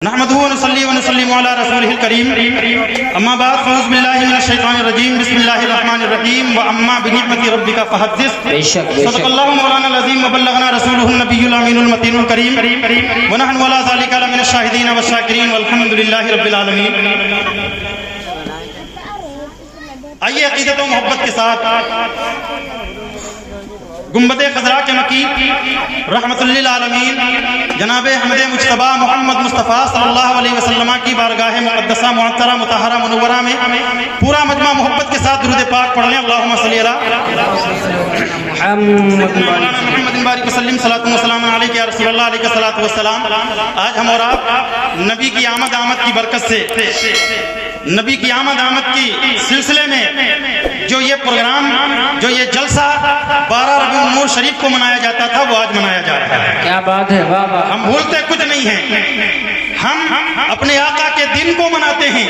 نحمده ونصلي ونسلم على رسوله الكريم اما بعد فاعوذ بالله من الشيطان الرجيم بسم الله الرحمن الرحيم واما بنعمت ربك فحدث صدق الله مولانا العظيم وبلغنا رسوله النبي الامين المتين الكريم ونحن على ذلك من الشاهدين والشاكرين والحمد لله رب العالمين. آئیے عقیدت و محبت کے ساتھ گنبد خضراء کے مکی رحمت للعالمین جناب احمد مجتبی محمد مصطفیٰ صلی اللہ علیہ وسلم کی بارگاہ مقدسہ معطرہ مطہرہ منورہ میں پورا مجمع محبت کے ساتھ درود پاک پڑھ لیں. اللہم صلی علی محمد بارک وسلم صلاۃ و سلام علیک یا رسول اللہ علیہ الصلوۃ والسلام. آج ہم اور آپ نبی کی آمد کی برکت سے نبی کی آمد کی سلسلے میں جو یہ پروگرام جو یہ جلسہ 12 ربیع النور شریف کو منایا جاتا تھا وہ آج منایا جا رہا ہے. کیا بات ہے، واہ واہ. ہم بھولتے کچھ نہیں ہیں، ہم اپنے آقا کے دن کو مناتے ہیں.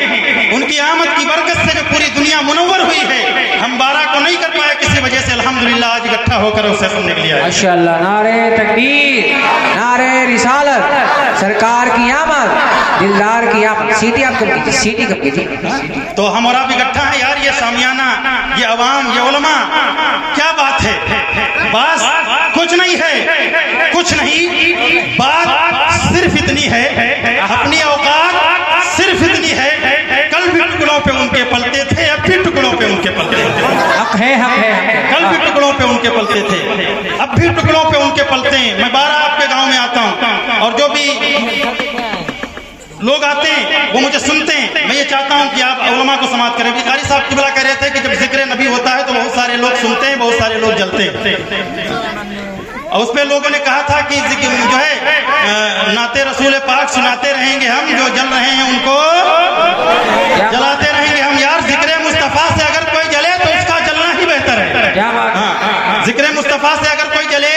ان کی آمد کی برکت سے جو پوری دنیا منور ہوئی ہے، ہم 12 کو نہیں کر پائے کسی وجہ سے الحمدللہ آج اکٹھا ہو کر اسے سننے کے لیے آئے. ماشاءاللہ. نعرہ تکبیر، نعرہ رسالت، سرکار کی آمد، دلدار کی آمد. سیٹی آپ کب کیجیے، سیٹی کب کیجیے. تو ہم اور آپ اکٹھا ہیں یار. یہ شامیانہ، یہ عوام، یہ علماء، کیا بات ہے. بس کچھ نہیں ہے، کچھ نہیں. بات صرف اتنی ہے، اپنی اوقات صرف اتنی ہے. کل بھی ٹکڑوں پہ ان کے پلتے تھے، اب بھی ٹکڑوں پہ ان کے پلتے تھے. حق ہے، حق ہے. کل بھی ٹکڑوں پہ ان کے پلتے تھے، اب بھی ٹکڑوں پہ ان کے پلتے ہیں. میں 12 آپ کے گاؤں میں آتا ہوں اور جو بھی لوگ آتے ہیں وہ مجھے سنتے ہیں. میں یہ چاہتا ہوں کہ آپ علماء کو سماعت کریں. قاری صاحب قبلہ کہہ رہے تھے کہ جب ذکر نبی ہوتا ہے تو بہت سارے لوگ سنتے ہیں، بہت سارے لوگ جلتے ہیں. اور اس پہ لوگوں نے کہا تھا کہ ذکر جو ہے نعت رسول پاک سناتے رہیں گے، ہم جو جل رہے ہیں ان کو جلاتے رہیں گے ہم. یار ذکر مصطفیٰ سے اگر کوئی جلے تو اس کا جلنا ہی بہتر ہے. ذکر مصطفیٰ سے اگر کوئی جلے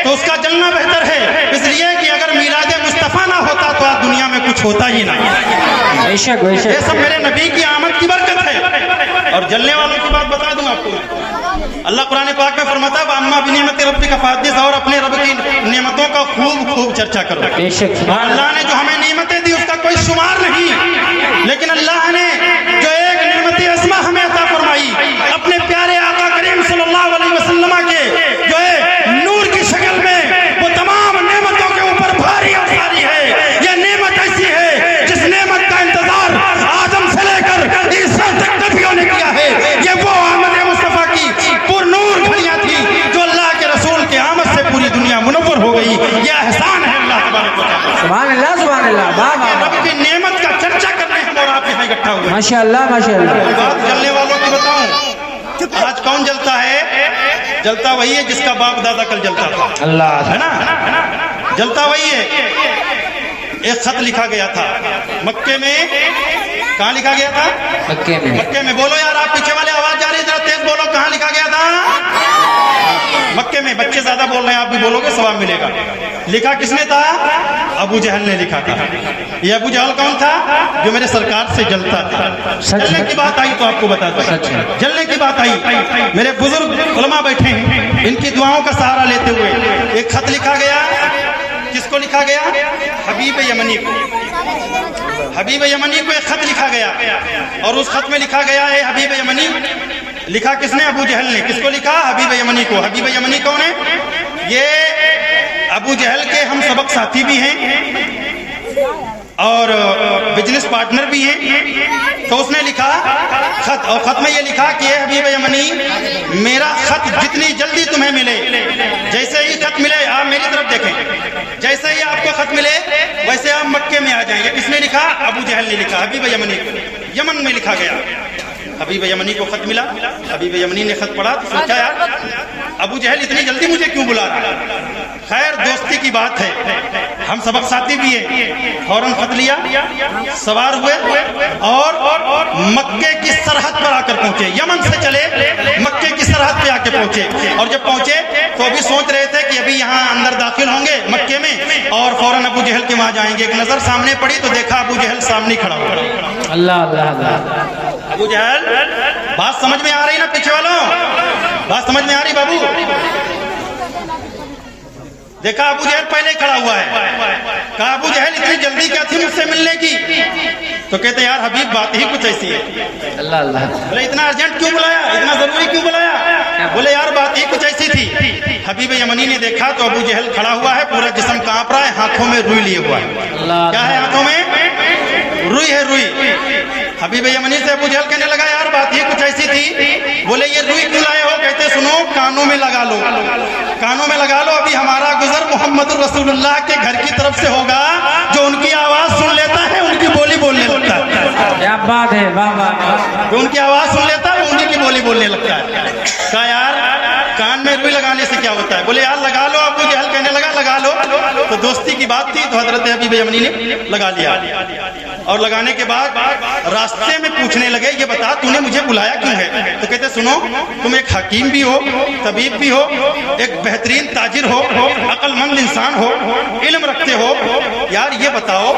تو اس کا جلنا بہتر ہے، اس لیے کہ اگر میلاد مصطفیٰ نہ ہوتا تو آج دنیا میں کچھ ہوتا ہی نہیں. بے شک بے شک. یہ سب میرے نبی کی آمد کی برکت ہے. اور جلنے والوں کی بات بتا دوں آپ کو. اللہ قرآن پاک میں فرماتا ہے وَأَمَّا بِنِعْمَتِ رَبِّكَ فَحَدِّثْ، اور اپنے رب کی نعمتوں کا خوب چرچا کرو. بے شک. اللہ نے جو ہمیں نعمتیں دی اس کا کوئی شمار نہیں، لیکن اللہ نے جو ایک نعمت عظمہ ہمیں عطا فرمائی اپنے پیارے آقا کریم صلی اللہ علیہ وسلم کے جو ہے نور کی شکل میں، وہ تمام نعمتوں کے اوپر بھاری اور بھاری ہے. یہ نعمت ایسی ہے جس نعمت کا انتظار آدم سے لے کر عیسیٰ تک نبیوں نے کیا ہے. یہ وہ آمد مصطفیٰ کی پر نور گھڑیاں تھی جو اللہ کے رسول کے آمد سے پوری دنیا منور ہو گئی. یہ احسان ہے اللہ تبارک و تعالیٰ. سبحان اللہ، سبحان اللہ. واہ واہ. رب کی نعمت کا چرچا کرنے ہم اور آپ یہاں اکٹھا ہوئے. ماشاءاللہ ماشاءاللہ. بات جلنے والوں کی بتاؤں، آج کون جلتا ہے؟ جلتا وہی ہے جس کا باپ دادا کل جلتا تھا. اللہ ہے نا؟ جلتا وہی ہے. ایک خط لکھا گیا تھا مکے میں. کہاں لکھا گیا تھا؟ مکے میں. مکے میں. بولو یار، آپ پیچھے والے آواز جا رہی ہے، ذرا تیز بولو. کہاں لکھا گیا تھا؟ مکے میں. بچے زیادہ بول رہے ہیں، آپ بھی بولو گے ثواب ملے گا. لکھا کس نے تھا؟ ابو جہل نے لکھا تھا. یہ ابو جہل کون تھا؟ جو میرے سرکار سے جلتا تھا. جلنے کی بات آئی تو آپ کو بتا دوں. جلنے کی بات آئی، میرے بزرگ علماء بیٹھے ہیں، ان کی دعاؤں کا سہارا لیتے ہوئے ایک خط لکھا گیا. کس کو لکھا گیا؟ حبیب یمنی کو. حبیب یمنی کو ایک خط لکھا گیا اور اس خط میں لکھا گیا ہے حبیب یمنی. لکھا کس نے؟ ابو جہل نے. کس کو لکھا؟ حبیب یمنی کو. حبیب یمنی کون ہے؟ یہ ابو جہل کے ہم سبق ساتھی بھی ہیں اور بزنس پارٹنر بھی ہیں. تو اس نے لکھا خط، اور خط میں یہ لکھا کہ اے حبیب یمنی، میرا خط جتنی جلدی تمہیں ملے، جیسے ہی خط ملے آپ میری طرف دیکھیں، جیسے ہی آپ کو خط ملے ویسے آپ مکے میں آ جائیں. یہ کس نے لکھا؟ ابو جہل نے لکھا. حبیب یمنی کو یمن میں لکھا گیا. حبیب یمنی کو خط ملا. حبیب یمنی نے خط پڑھا تو سوچا یار ابو جہل اتنی جلدی مجھے کیوں بلا رہا ہے. خیر دوستی کی بات ہے، ہم سبق ساتھی بھی ہیں. فوراً خط لیا، سوار ہوئے اور مکے کی سرحد پر آ کر پہنچے. یمن سے چلے مکے کی سرحد پہ آ کے پہنچے. اور جب پہنچے تو ابھی سوچ رہے تھے کہ ابھی یہاں اندر داخل ہوں گے مکے میں اور فوراً ابو جہل کے وہاں جائیں گے. ایک نظر سامنے پڑی تو دیکھا ابو جہل سامنے کھڑا ہوا. اللہ اللہ اللہ. ابو جہل، بات سمجھ میں آ رہی نا پیچھے والوں؟ بات سمجھ میں آ رہی بابو؟ देखा अबू जहल पहले खड़ा हुआ है। कहा अबू जहल इतनी जल्दी क्या थी मुझसे मिलने की? तो कहते यार हबीब बात ही कुछ ऐसी है। अल्लाह अल्लाह। बोले इतना अर्जेंट क्यों बुलाया, इतना जरूरी क्यों बुलाया? बोले यार बात ही कुछ ऐसी थी। हबीब यमनी ने देखा तो अबू जहल खड़ा हुआ है, पूरा जिस्म कांप रहा है, हाथों में रुई लिए हुआ है। क्या है हाथों में? रुई है, रुई। हबीब यमनी से अबू जहल कहने लगा यार बात ही कुछ ऐसी थी। बोले ये रुई क्यों लाए हो? कहते सुनो कानों में लगा लो, कानों में लगा लो, अभी हमारा गुजर मोहम्मद रसूलुल्लाह के घर की तरफ से होगा, जो उनकी आवाज सुन लेता है उनकी बोली बोलने लगता है। क्या बात है, वाह वाह। जो उनकी आवाज सुन लेता है वो उन्हीं की बोली बोलने लगता है। कहा यार कान में रुई लगाने से क्या होता है? बोले यार लगा लो। अबू जहल कहने लगा लगा लो। तो दोस्ती की बात थी तो हजरत हबीब यमनी ने लगा लिया, और लगाने के बाद रास्ते में पूछने लगे ये बता तूने मुझे बुलाया क्यों है? तो कहते सुनो तुम एक हकीम भी हो, तबीब भी हो, एक बेहतरीन ताजिर हो, अक्लमंद इंसान हो, इल्म रखते हो, यार ये बताओ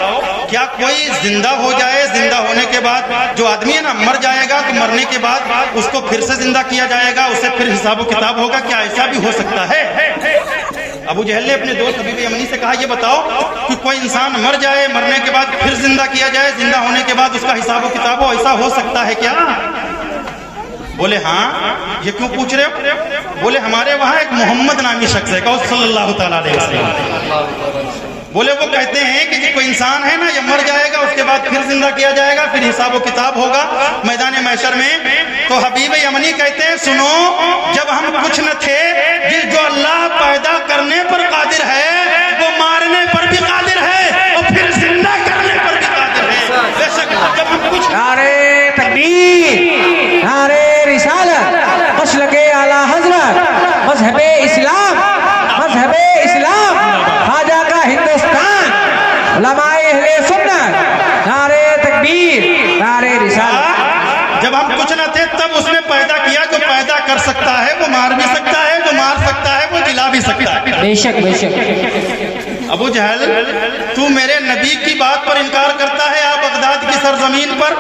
क्या कोई जिंदा हो जाए, जिंदा होने के बाद जो आदमी है ना मर जाएगा तो मरने के बाद उसको फिर से जिंदा किया जाएगा, उससे फिर हिसाब किताब होगा, क्या ऐसा भी हो सकता है? अबू जहल ने अपने दोस्त हबीब यमनी से कहा ये बताओ कि कोई इंसान मर जाए, मरने के बाद फिर जिंदा किया जाए, जिंदा होने के बाद उसका हिसाब किताब हो, ऐसा हो सकता है क्या? बोले हाँ। ये क्यों पूछ रहे हो? बोले हमारे वहाँ एक मोहम्मद नामी शख्स है, कहो सल्लल्लाहु तआला अलैहि वसल्लम। बोले वो कहते हैं कि कोई इंसान है ना ये मर जाएगा, उसके बाद फिर जिंदा किया जाएगा, फिर हिसाब व किताब होगा मैदान महशर में। तो हबीब यमनी कहते हैं सुनो जब हम कुछ न थे, जो अल्लाह पैदा करने पर कादिर है वो मारने पर भी कादिर है और फिर जिंदा करने पर भी कादिर है। बेशक जब हम कुछ नारे तकबीर, नारे रिसालत, मसलके आला हजरत, मजहबे इस्लाम, मजहबे इस्लाम, खाजा का हिंदुस्तान, उलमाए अहले सुन्नत, नारे तकबीर, नारे रिसालत। जब हम कुछ न थे तब उसने पैदा किया, जो पैदा कर सकता है वो मार भी सकता है, जो मार सकता है वो जिला भी सकता है। बेशक बेशक। अबू जहल तू मेरे नबी की बात पर इनकार करता है, आप बगदाद की सरजमीन पर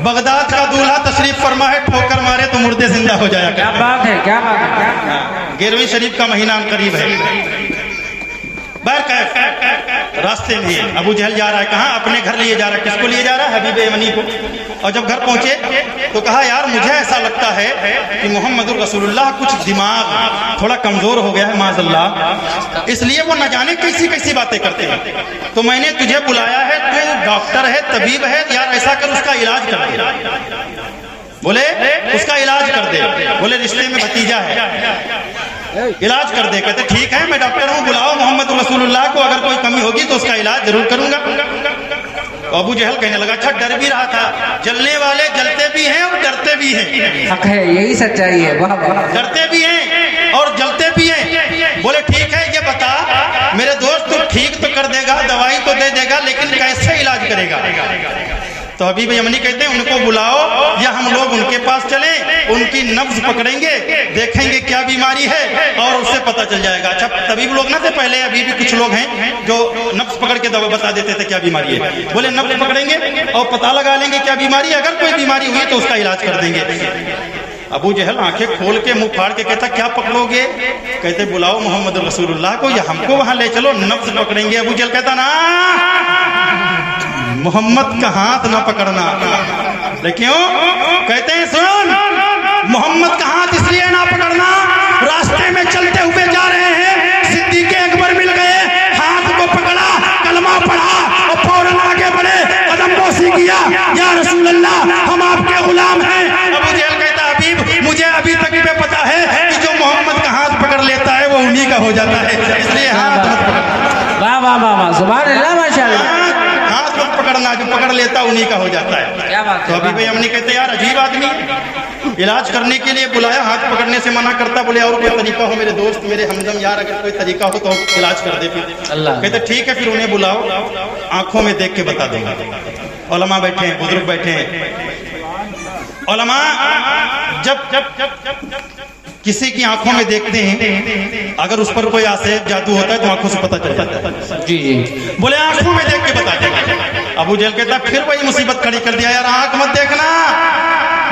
बगदाद का दूल्हा तशरीफ फरमा है, ठोकर मारे तो मुर्दे जिंदा हो जाया। क्या बात है, क्या बात है। 11वीं शरीफ का महीना करीब है। रास्ते में अबू जहल जा रहा है, कहाँ? अपने घर लिए जा रहा है। किसको लिए जा रहा है? हबीब यमनी को। और जब घर पहुंचे तो कहा यार मुझे ऐसा लगता है कि मोहम्मद रसूलुल्लाह कुछ दिमाग थोड़ा कमजोर हो गया है माज़अल्लाह, इसलिए वो न जाने कैसी कैसी बातें करते हैं। तो मैंने तुझे बुलाया है, तू डॉक्टर है, तबीब है, यार ऐसा कर उसका इलाज कर दे। बोले उसका इलाज कर दे। बोले रिश्ते में भतीजा है, इलाज कर दे। कहते ठीक है मैं डॉक्टर हूँ, बुलाओ मोहम्मद रसूलुल्लाह को, अगर कोई कमी होगी तो उसका इलाज जरूर करूंगा। तो अबू जहल कहने लगा अच्छा डर भी रहा था, जलने वाले जलते भी हैं और डरते भी हैं। हक है, यही सच्चाई है। वाह वाह। डरते भी हैं और जलते भी हैं। बोले ठीक है ये बता मेरे दोस्त तू ठीक तो कर देगा, दवाई तो दे देगा, लेकिन कैसे इलाज करेगा? तो हबीब यमनी कहते हैं उनको बुलाओ या हम लोग उनके पास चले, उनकी नब्ज पकड़ेंगे, देखेंगे क्या बीमारी है और उससे पता चल जाएगा। अच्छा तबीब लोग ना थे पहले, अभी भी कुछ लोग हैं जो नब्ज पकड़ के दवा बता देते थे क्या बीमारी है। बोले नब्ज पकड़ेंगे और पता लगा लेंगे क्या बीमारी, अगर कोई बीमारी हुई तो उसका इलाज कर देंगे। अबू जहल आंखें खोल के मुंह फाड़ के कहता क्या पकड़ोगे? कहते बुलाओ मोहम्मद रसूलुल्लाह को या हमको वहां ले चलो, नब्ज पकड़ेंगे। अबू जहल कहता ना मोहम्मद का हाथ ना पकड़ना। क्यों? कहते हैं सुन मोहम्मद का हाथ इसलिए ना पकड़ना, रास्ते में चलते हुए जा रहे हैं, सिद्दीक़ अकबर मिल गए, हाथ को पकड़ा, कलमा पढ़ा और फौरन आगे बढ़े, कदम बोसी किया, या रसूल अल्लाह हम आपके गुलाम हैं। अबू जहल कहता हबीब मुझे अभी तक भी पता है कि जो मोहम्मद का हाथ पकड़ लेता है वो उन्हीं का हो जाता है, इसलिए हाथ मत पकड़। वाह वाह वाह वाह, सुभान अल्लाह, माशाअल्लाह। हाथ मत पकड़ना, जो पकड़ लेता उन्हीं का हो जाता है। क्या बात तो हबीब यमनी कहते यार अजीब आदमी, इलाज करने के लिए बुलाया, हाथ पकड़ने से मना करता। बोले और कोई तरीका हो मेरे दोस्त, मेरे हमदम यार, अगर कोई तरीका हो तो इलाज कर दे। फिर अल्लाह कहते ठीक है फिर उन्हें बुलाओ, आंखों में देख के बता दूंगा। उलमा बैठे हैं, बुजुर्ग बैठे हैं। उलमा जब किसी की आंखों में देखते हैं, अगर उस पर कोई आसेब जादू होता है तो आंखों से पता चल जाता है। जी जी। बोले आंखों में देख के बता देंगे। अबू जहल कहता फिर वही मुसीबत खड़ी कर दिया, यार आंख मत देखना।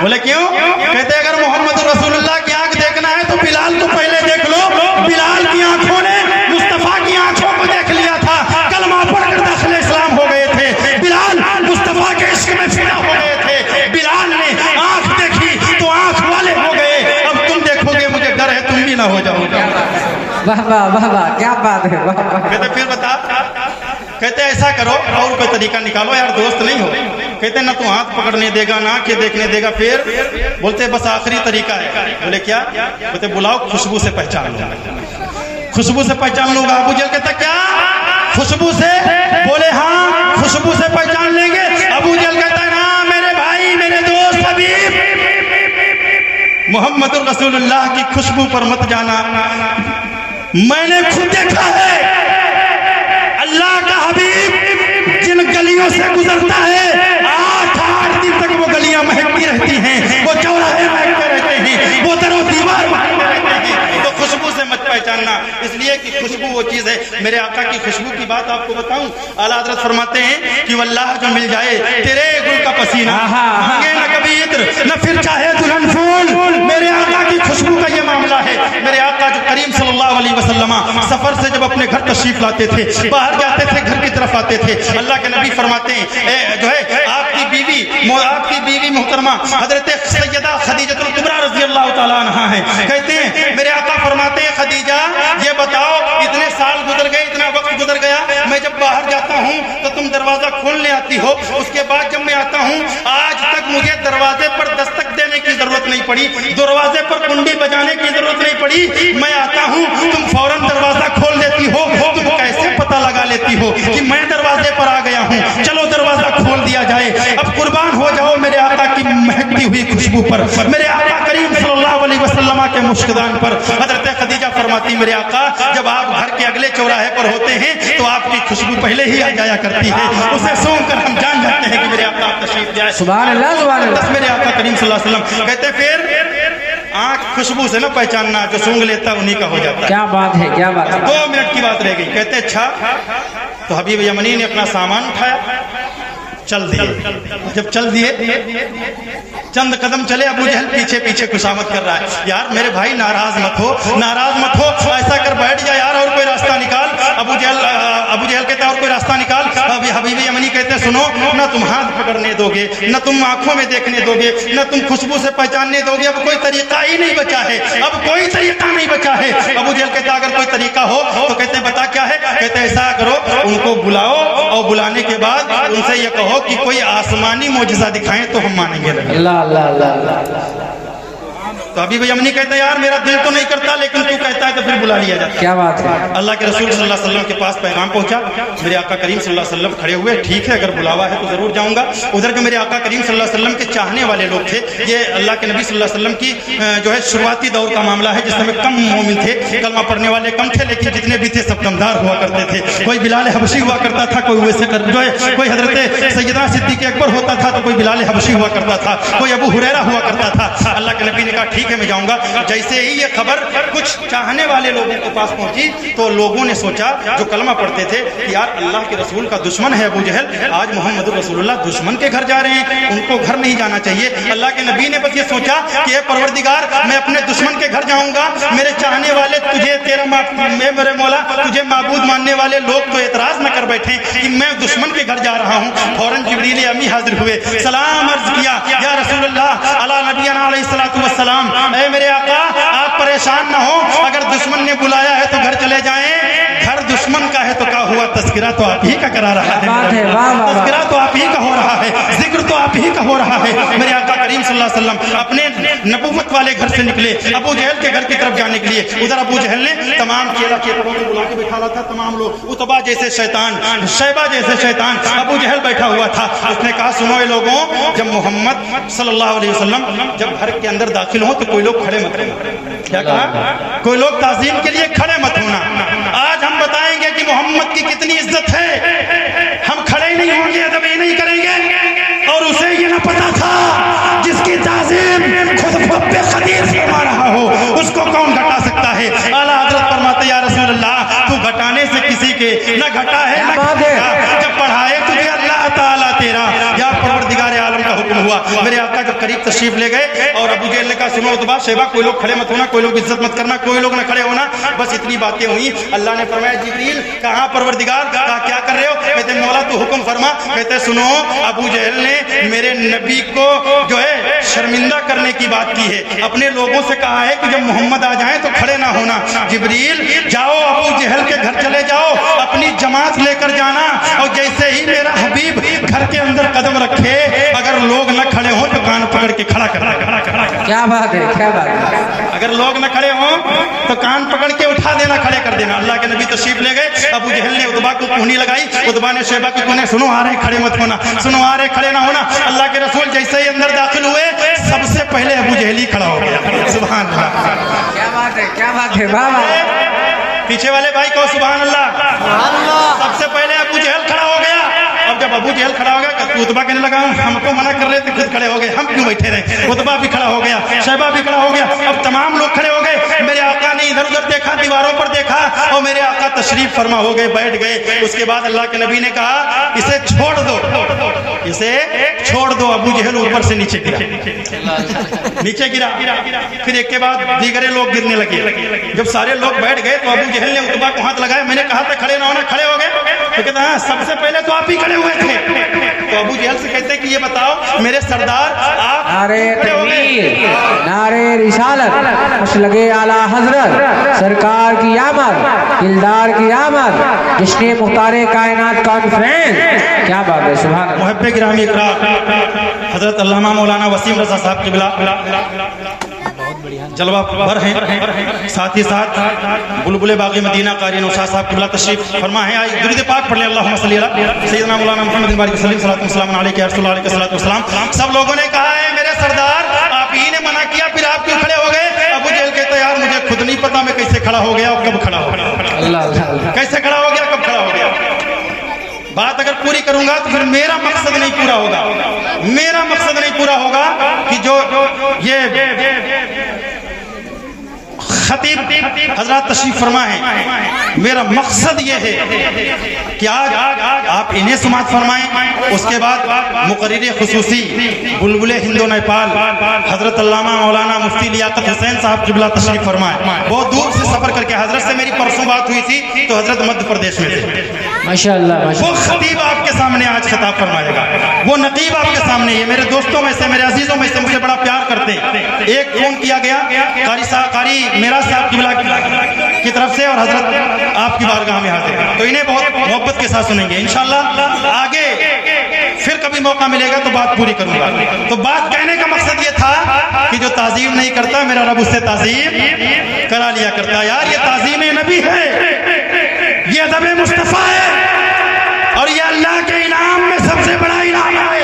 बोले क्यों? कहते अगर मोहम्मद रसूलुल्लाह की आंख देखना है तो बिलाल तो पहले देख लो, बिलाल की आंखों ने मुस्तफा वाह वाह वाह वाह, क्या बात है, वाह वाह। कहते फिर बता, कहते ऐसा करो और कोई तरीका निकालो यार, दोस्त नहीं हो। कहते ना तू हाथ पकड़ने देगा ना आंखें देखने देगा, फिर बोलते बस आखिरी तरीका है। बोले क्या? बोलते बुलाओ, खुशबू से पहचान लो, खुशबू से पहचान लूंगा। अबू जहल कहता क्या खुशबू से? बोले हाँ खुशबू से पहचान लेंगे। अबू जहल कहता है ना मेरे भाई मेरे दोस्त हबीब, मोहम्मद रसूलुल्लाह की खुशबू पर मत जाना, मैंने खुद देखा है अल्लाह का हबीब जिन गलियों से गुजरता है 8 दिन तक वो गलियां महकती रहती हैं, वो चौराहे महकते रहते हैं, वो दरो दीवार महकते रहते हैं। तो खुशबू से मत पहचानना, इसलिए कि खुशबू वो चीज है। मेरे आका की खुशबू की बात आपको बताऊं, आला हज़रत फरमाते हैं कि वल्लाह जो मिल जाए तेरे गुल का पसीना, मांगे न कभी इत्र न फिर चाहे दुल्हन फूल, मेरे आका की खुशबू का ये मामला है। मेरे आका जो करीम सल्लल्लाहु अलैहि वसल्लम सफर से जब अपने घर तशरीफ लाते थे, बाहर जाते थे, घर की तरफ आते थे, अल्लाह के नबी फरमाते हैं जो है आपकी बीवी मोहतरमा हजरत सैयदा खदीजतुल कुबरा रज़ी अल्लाह तआला अन्हा है। कहते हैं मेरे आका फरमाते हैं खदीजा ये बताओ इतने साल गुजर गए, इतना वक्त गुजर गया, मैं जब बाहर जाता हूँ तो तुम दरवाजा खोलने आती हो, उसके बाद जब मैं आता हूँ आज तक मुझे दरवाजे पर दस्तक देने की जरूरत नहीं पड़ी, दरवाजे पर कुंडी बजाने की जरूरत नहीं पड़ी, मैं आता हूँ तुम फौरन दरवाजा खोल देती हो। तुम कैसे पता लगा लेती हो कि मैं दरवाजे पर आ गया हूँ? चलो दरवाजा खोल दिया जाए, अब कुर्बान हो जाओ मेरे आका की महकती हुई खुशबू पर, मेरे आका करीम सल्लल्लाहु अलैहि वसल्लम के मुश्किदान पर। हजरत खदीजा फरमाती मेरे आका जब आप घर के अगले चौराहे पर होते हैं तो आपकी खुशबू पहले ही आ जाया करती है, उसे सूंघ कर हम जान जाते हैं कि मेरे आका तशरीफ लाए। सुभान अल्लाह, सुभान अल्लाह। मेरे आका करीम सल्लल्लाहु अलैहि वसल्लम कहते फिर आंख खुशबू से न पहचानना, जो सूंघ लेता उन्हीं का हो जाता है। क्या बात है, क्या बात है। 2 मिनट की बात रह गई। कहते अच्छा तो हबीब यमनी ने अपना सामान उठाया, चल दिए। जब चल दिए चंद कदम चले, अबू जहल पीछे पीछे खुशामद कर रहा है, यार मेरे भाई नाराज मत हो, नाराज मत हो, ऐसा कर बैठ जा यार और कोई रास्ता निकाल। अबू जहल कहता और कोई रास्ता निकाल। हबीब यमनी कहते सुनो, न तुम हाथ पकड़ने दोगे, न तुम आंखों में देखने दोगे, न तुम खुशबू से पहचानने दोगे, अब कोई तरीका ही नहीं बचा है, अब कोई तरीका नहीं बचा है। अबू जहल कहता अगर कोई तरीका हो तो कहते बता क्या है? कहते ऐसा करो उनको बुलाओ और बुलाने के बाद उनसे ये कहो कि कोई आसमानी मौजज़ा दिखाएं तो हम मानेंगे। अल्लाह अल्लाह अल्लाह। तो अभी भाई अमनी कहता है यार मेरा दिल तो नहीं करता, लेकिन तू कहता है तो फिर बुला लिया जाता। क्या बात है। अल्लाह के रसूल सल्लल्लाहु अलैहि वसल्लम के पास पैगाम पहुंचा, मेरे आका करीम सल्लल्लाहु अलैहि वसल्लम खड़े हुए, ठीक है अगर बुलावा है तो जरूर जाऊंगा। उधर के मेरे आका करीम सल्लल्लाहु अलैहि वसल्लम के चाहने वाले लोग थे, ये अल्लाह के नबी सल्लल्लाहु अलैहि वसल्लम की जो है शुरुआती दौर का मामला है, जिस समय कम मोमिन थे, कलमा पढ़ने वाले कम थे, लेकिन जितने भी थे सब दमदार हुआ करते थे। कोई बिलाल हबशी हुआ करता था, कोई वैसे कर जो है कोई हजरत सैयदना सिद्दीक़ अकबर होता था, तो कोई बिलाल हबशी हुआ करता था, कोई अबू हुरैरा हुआ करता था। अल्लाह के नबी ने कहा ठीक है मैं जाऊंगा। जैसे ही ये खबर कुछ चाहने वाले लोगों के पास पहुंची तो लोगों ने सोचा जो कलमा पढ़ते थे कि यार अल्लाह के रसूल का दुश्मन है अबू जहल, आज मोहम्मद रसूलुल्लाह दुश्मन के घर जा रहे हैं, उनको घर नहीं जाना चाहिए। अल्लाह के नबी ने बस ये सोचा कि ये परवरदिगार मैं अपने दुश्मन के घर जाऊंगा, मेरे चाहने वाले तुझे तेरा मेरे मौला तुझे माबूद मानने वाले लोग तो एतराज न कर बैठे कि मैं दुश्मन के घर जा रहा हूँ। फौरन जिब्रील अमी हाजिर हुए, सलाम अर्ज किया या रसूलुल्लाह अला नबियना अलैहिस्सलातु वस्सलाम, ऐ मेरे आका आप परेशान ना हो, अगर दुश्मन ने बुलाया है तो घर चले जाएं, घर दुश्मन का है तो क्या हुआ, तस्करा तो आप ही का करा रहा है, तस्करा तो आप ही का हो रहा है, जिक्र तो आप ही का हो रहा है। मेरे आका करीम सल्लल्लाहु अलैहि वसल्लम अपने नबूवत वाले घर से निकले अबू जहल के घर की तरफ जाने के लिए। उधर अबू जहल ने तमाम चेला चेलों को बुला के बैठा था, तमाम लोग, उतबा जैसे शैतान, शैबा जैसे शैतान, अबू जहल बैठा हुआ था। उसने कहा सुनो ये लोगों, जब मोहम्मद सल्लल्लाहु अलैहि वसल्लम जब घर के अंदर दाखिल हो तो कोई लोग खड़े मत रहना। क्या कहा? कोई लोग ताज़ीम के लिए खड़े मत होना। आज हम बताएंगे कि मोहम्मद की कितनी इज्जत है, हम खड़े ही नहीं होंगे, अदब ही नहीं करेंगे। और उसे ये ना पता था जिसकी ताज़ीम खुद बब्बे खदीर फरमा रहा हो उसको कौन घटा सकता है। आला हज़रत फरमाते या रसूल अल्लाह तू घटाने से किसी के न घटा है न घटेगा, जब पढ़ाए तुझे अल्लाह ताला तेरा या परवरदिगार आलम का हुक्म हुआ। मेरे आका जब करीब تشریف لے گئے اور ابو جہل نے کہا سنو اتبا شیبہ کوئی لوگ کھڑے مت ہونا, کوئی لوگ عزت مت کرنا, کوئی لوگ نہ کھڑے ہونا. بس اتنی باتیں ہوئی. اللہ نے فرمایا جبریل کہاں پروردگار, کہا کیا کر رہے ہو؟ کہتے ہیں مولا تو حکم فرما. کہتے سنو ابو جہل نے میرے نبی کو جو ہے شرمندہ کرنے کی بات کی ہے, اپنے لوگوں سے کہا ہے کہ جب محمد آ جائیں تو کھڑے نہ ہونا. جبریل جاؤ ابو جہل کے گھر چلے جاؤ, اپنی جماعت لے کر جانا, اور جیسے ہی میرا حبیب گھر کے اندر قدم رکھے اگر لوگ نہ کھڑے ہوں تو کان پکڑ کے کھڑا کرنا. کیا بات ہے, کیا بات ہے. اگر لوگ نہ کھڑے ہوں تو کان پکڑ کے اٹھا دینا, کھڑے کر دینا. اللہ کے نبی تشریف لے گئے. ابو جہل نے اتبا کو کہنی لگائی. اتبا نے شیبہ کی کہنے سنو آ رہے کھڑے مت ہونا, سنو آ رہے کھڑے نہ ہونا. اللہ کے رسول جیسے ہی اندر داخل ہوئے سب سے پہلے ابو جہل ہی کھڑا ہو گیا. سبحان اللہ, کیا بات ہے, کیا بات ہے. واہ واہ. پیچھے والے بھائی کو سبحان اللہ. سب سے پہلے ابو جہل کھڑا ہو گیا. اب جب ابو جہل کھڑا ہو گیا اتبا کہنے لگا ہم کو منع کر رہے تھے خود کھڑے ہو گئے, ہم کیوں بیٹھے رہے. اتبا بھی کھڑا ہو گیا, شیبہ بھی کھڑا ہو گیا. اب تمام لوگ کھڑے ہو گئے. میرے آقا نے ادھر ادھر دیکھا, دیواروں پر دیکھا, اور میرے آقا تشریف فرما ہو گئے, بیٹھ گئے. اس کے بعد اللہ کے نبی نے کہا اسے چھوڑ دو, اسے چھوڑ دو. ابو جہل اوپر سے نیچے گرا, نیچے گرا. پھر ایک کے بعد دیگرے لوگ گرنے لگے. جب سارے لوگ بیٹھ گئے تو ابو جہل نے اتبا کو ہاتھ لگایا. میں نے کہا تھا کھڑے نہ ہونا, کھڑے ہو گئے. تو کہتا ہاں سب سے پہلے تو آپ ہی کھڑے ہوئے تھے. تو ابو جہل سے کہتے کہ یہ بتاؤ میرے سردار آپ نعرے تکبیر, نعرے رسالت, مسلک اعلی حضرت سرکار کی آمد, دلدار کی آمد, جشن مختار کائنات کانفرنس. کیا بات ہے, سبحان اللہ. محب گرامی اکرام حضرت علامہ مولانا وسیم رضا صاحب قبلہ جلوہ بھر ہیں, ساتھ ہی ساتھ بلبل باغ مدینہ قاری نوشاد صاحب قبلہ تشریف فرما ہے. آئیے درود پاک پڑھ لیں. اللہم صلی علی سیدنا مولانا محمد بارک وسلم, صلاۃ والسلام علیک یا رسول اللہ علیہ الصلوۃ والسلام. سب لوگوں نے کہا ہے میرے سردار آپ ہی نے منع کیا, پھر آپ کیوں کھڑے ہو گئے؟ ابو جہل کہتا یار مجھے خود نہیں پتا میں کیسے کھڑا ہو گیا اور کب کھڑا ہو گیا. اللہ, کیسے کھڑا ہو گیا, کب کھڑا ہو گیا. بات اگر پوری کروں گا تو پھر میرا مقصد نہیں پورا ہوگا. میرا مقصد نہیں پورا ہوگا کہ جو یہ خطیب حضرات تشریف فرما ہے, میرا مقصد یہ ہے کہ آج آپ انہیں سماعت فرمائیں. اس کے بعد مقرر خصوصی بلبل ہند و نیپال حضرت علامہ مولانا مفتی لیاقت حسین صاحب قبلہ تشریف فرمائیں. بہت دور سے سفر کر کے, حضرت سے میری پرسوں بات ہوئی تھی تو حضرت مدھیہ پردیش میں تھے. ماشاءاللہ. وہ خطیب آپ کے سامنے آج خطاب فرمائے گا, وہ نقیب آپ کے سامنے. یہ میرے دوستوں میں سے, میرے عزیزوں میں سے, مجھے بڑا پیار کرتے ہیں. ایک فون کیا گیا قاری میرا صاحب کی طرف سے, اور حضرت آپ کی بارگاہ میں حاضر ہیں, تو انہیں بہت محبت کے ساتھ سنیں گے انشاءاللہ. آگے پھر کبھی موقع ملے گا تو بات پوری کروں گا. تو بات کہنے کا مقصد یہ تھا کہ جو تعظیم نہیں کرتا میرا رب اس سے تعظیم کرا لیا کرتا. یار یہ تعظیم نبی ہے, یہ ادب مصطفیٰ ہے, اور یہ اللہ کے انعام میں سب سے بڑا انعام ہے.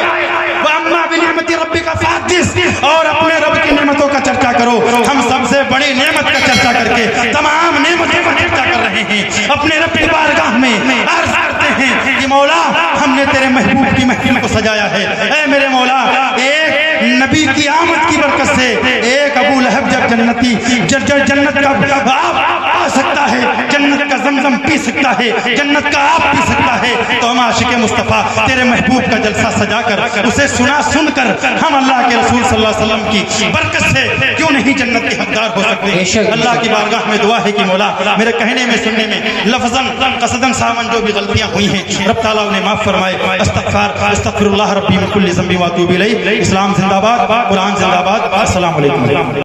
وَأَمَّا بِنِعْمَتِ رَبِّكَ فَحَدِّثْ, اور اپنے رب کی نعمتوں کا چرچا کرو. ہم سب سے بڑی نعمت کا چرچا کر کے تمام نعمتوں کا چرچا کر رہے ہیں. اپنے رب کی بارگاہ میں عرض کرتے ہیں کہ مولا ہم نے تیرے محبوب کی محفل کو سجایا ہے. اے میرے مولا, ایک نبی کی آمد کی برکت سے ایک ابو لہب جب جنت کا آ سکتا ہے, جنت کا زمزم پی سکتا ہے, جنت کا آب پی سکتا ہے, تو ہم عاشق مصطفیٰ تیرے محبوب کا جلسہ سجا کر اسے سن کر ہم اللہ کے رسول صلی اللہ علیہ وسلم کی برکت سے کیوں نہیں جنت کے حقدار ہو سکتے ہیں. اللہ کی بارگاہ میں دعا ہے کہ مولا میرے کہنے میں سننے میں لفظاً قصداً سامن جو بھی غلطیاں ہوئی ہیں رب تعالیٰ انہیں معاف فرمائے. استغفر اللہ ربی من کل ذنب و اتوب الیہ. اسلام زندہ باد, قرآن زندہ باد. السلام علیکم.